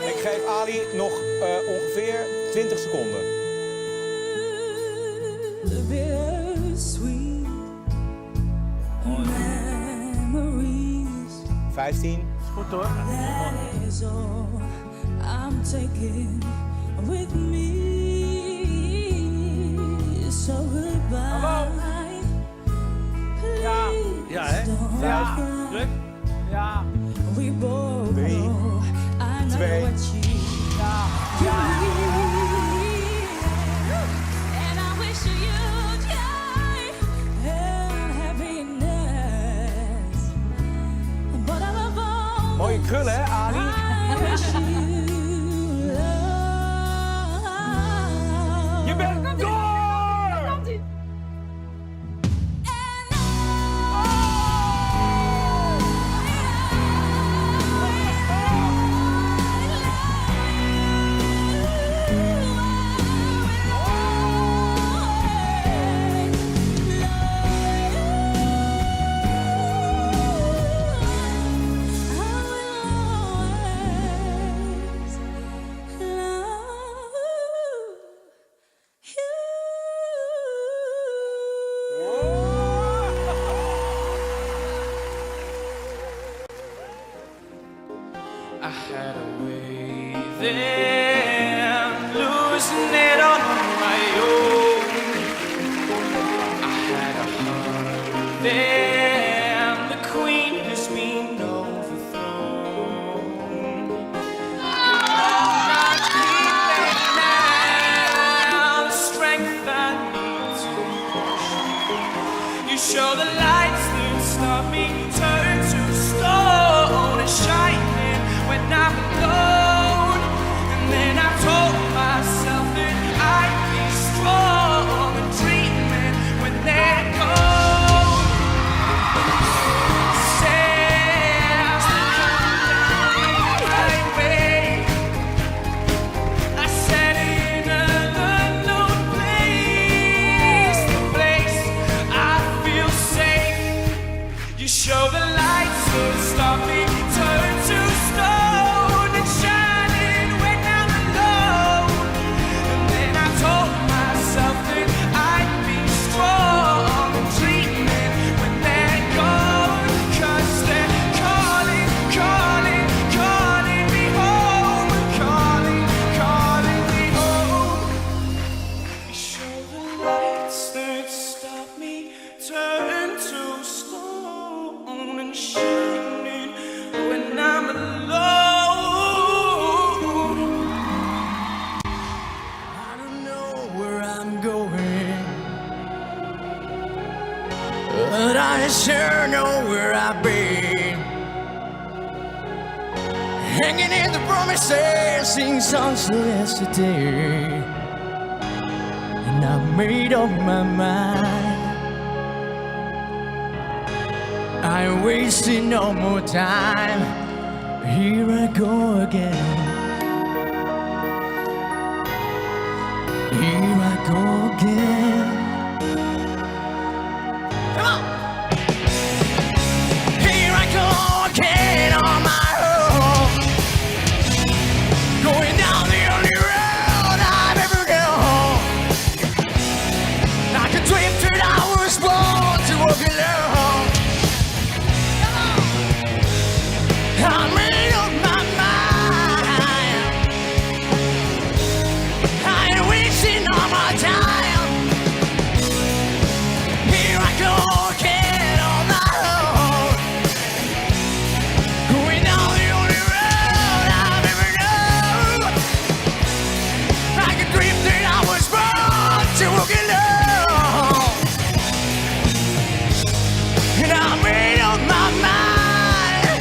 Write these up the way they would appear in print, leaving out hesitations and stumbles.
Ik geef Ali nog ongeveer 20 seconden. 15. Goed hoor. I'm taking with me. So goodbye. Ja. Ja, hè? Ja. Druk. Ja. We both 3, know I know 2. what you Ja. Ja. and I wish you joy and happiness. But above all, Mooie krullen, hè, Ali? I wish you love. Je bent door! I had a way then, losing it on my own. I had a heart then, the queen has been overthrown. I keep now the strength I need to push. You show the lights that stop me, turn to stone and shine when I'm alone. And then I told myself that I'd be strong and dreaming when they're gone. Sails that come down my way. I said in another place, the place I feel safe. You show the lights that stop me, turn to stone and shining when I'm alone. And then I told myself that I'd be strong and dreaming when they're gone. 'Cause they're calling, calling, calling me home. Calling, calling me home. You show the lights that stop me, turn to stone and shining when I'm alone. I don't know where I'm going, but I sure know where I've been. Hanging in the promises, sing songs of yesterday, and I made up my mind. I ain't wasting no more time. Here I go again. Here I go again. Come on! Here I go again on my own, going down the only road I've ever known. Like a drifter, I was born to walk alone. I made up my mind. I ain't wasting all my time. Here I go again on my own, going down the only road I've ever known. Like a dream that I was born to walk alone. And I made up my mind.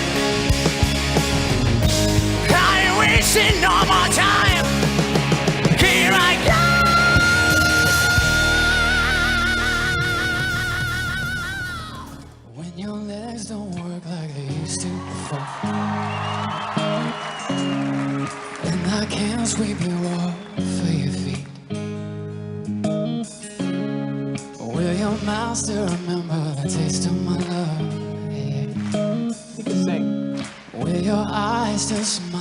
I ain't wasting no more time. Here I go. When your legs don't work like they used to before, and I can't sweep you off of your feet, I still remember the taste of my love. Yeah. You can sing. With your eyes still smile.